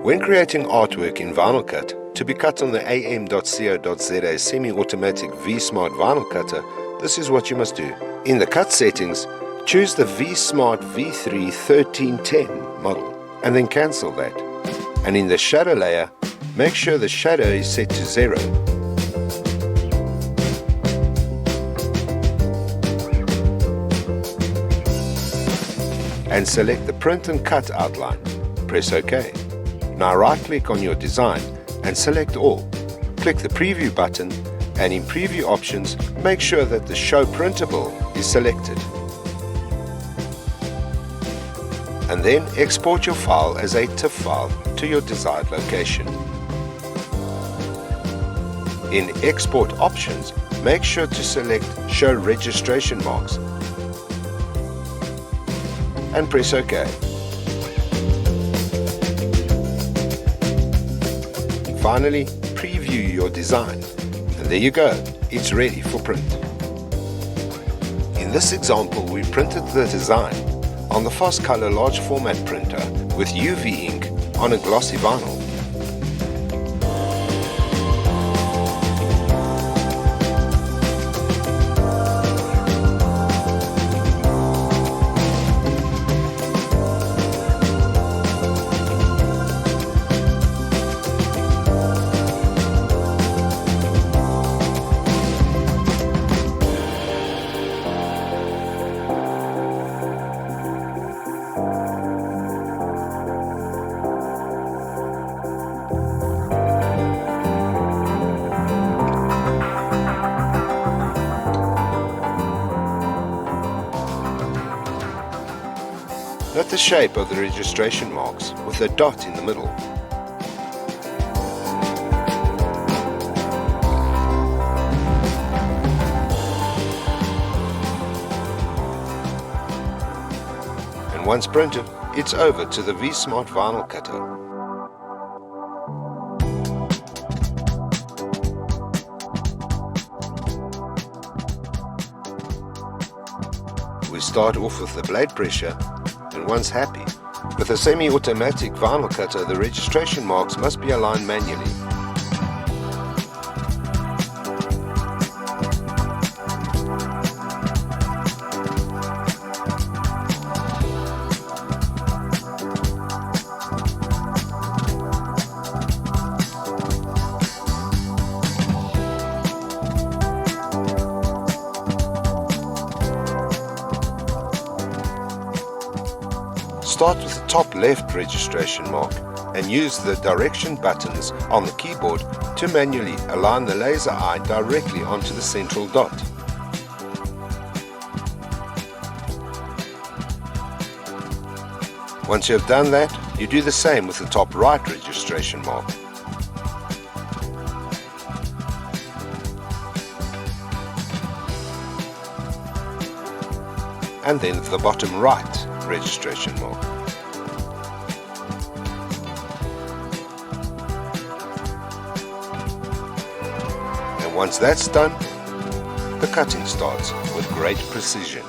When creating artwork in VinylCut to be cut on the AM.CO.za semi-automatic V-Smart vinyl cutter, this is what you must do. In the cut settings, choose the V-Smart V3 1310 model and then cancel that. And in the shadow layer, make sure the shadow is set to 0. And select the print and cut outline. Press OK. Now right-click on your design and select all. Click the preview button and in preview options make sure that the show printable is selected. And then export your file as a TIFF file to your desired location. In export options, make sure to select show registration marks and press OK. Finally, preview your design, and there you go, it's ready for print. In this example, we printed the design on the FastCOLOUR large format printer with UV ink on a glossy vinyl. Note the shape of the registration marks with a dot in the middle. And once printed, it's over to the V-Smart vinyl cutter. We start off with the blade pressure. And once happy, with a semi-automatic vinyl cutter, the registration marks must be aligned manually. Start with the top left registration mark and use the direction buttons on the keyboard to manually align the laser eye directly onto the central dot. Once you have done that, you do the same with the top right registration mark. And then the bottom right registration mark. And once that's done, the cutting starts with great precision.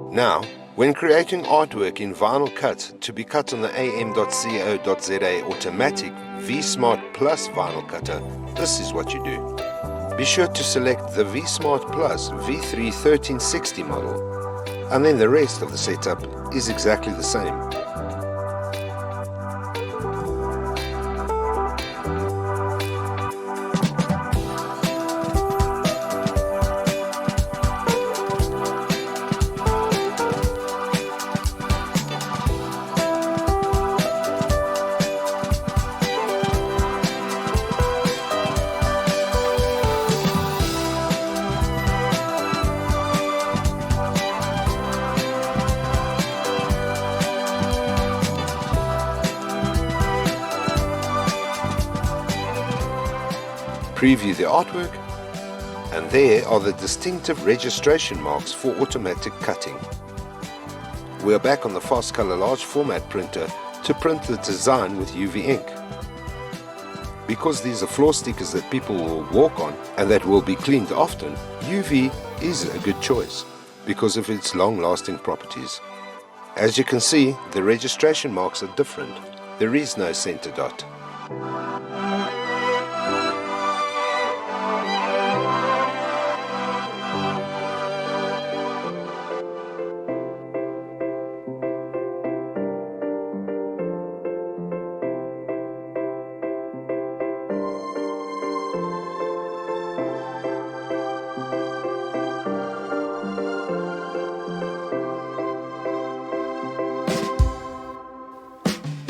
Now, when creating artwork in VinylCut to be cut on the AM.CO.za automatic V-Smart Plus vinyl cutter, this is what you do. Be sure to select the V-Smart Plus V3 1360 model, and then the rest of the setup is exactly the same. Preview the artwork, and there are the distinctive registration marks for automatic cutting. We are back on the FastCOLOUR large format printer to print the design with UV ink. Because these are floor stickers that people will walk on and that will be cleaned often, UV is a good choice. because of its long-lasting properties. As you can see, the registration marks are different. There is no center dot.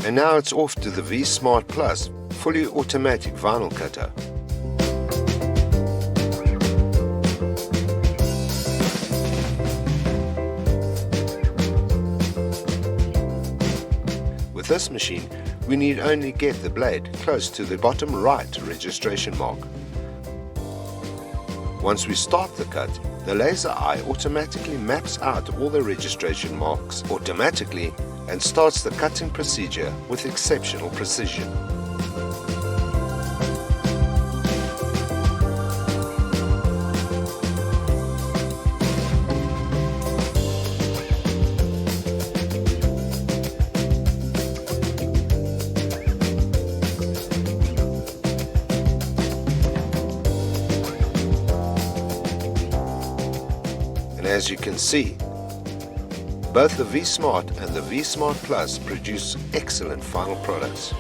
And now it's off to the V Smart Plus fully automatic vinyl cutter. With this machine, we need only get the blade close to the bottom right registration mark. Once we start the cut, the laser eye automatically maps out all the registration marks automatically and starts the cutting procedure with exceptional precision. And as you can see, both the V Smart and the V Smart Plus produce excellent final products.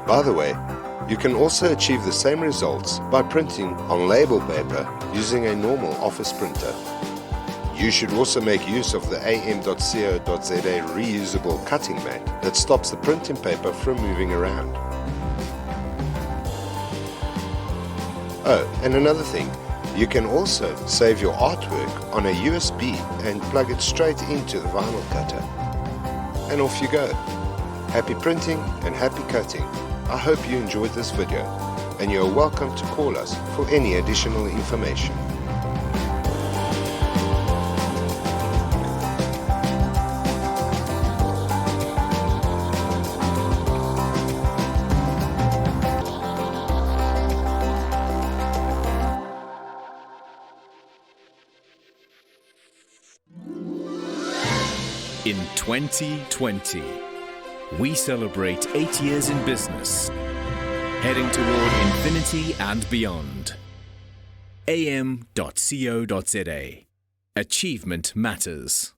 By the way, you can also achieve the same results by printing on label paper using a normal office printer. You should also make use of the AM.CO.za reusable cutting mat that stops the printing paper from moving around. Oh, and another thing, you can also save your artwork on a USB and plug it straight into the vinyl cutter. And off you go. Happy printing and happy cutting. I hope you enjoyed this video, and you are welcome to call us for any additional information. In 2020, we celebrate 8 years in business, heading toward infinity and beyond. AM.CO.za. Achievement matters.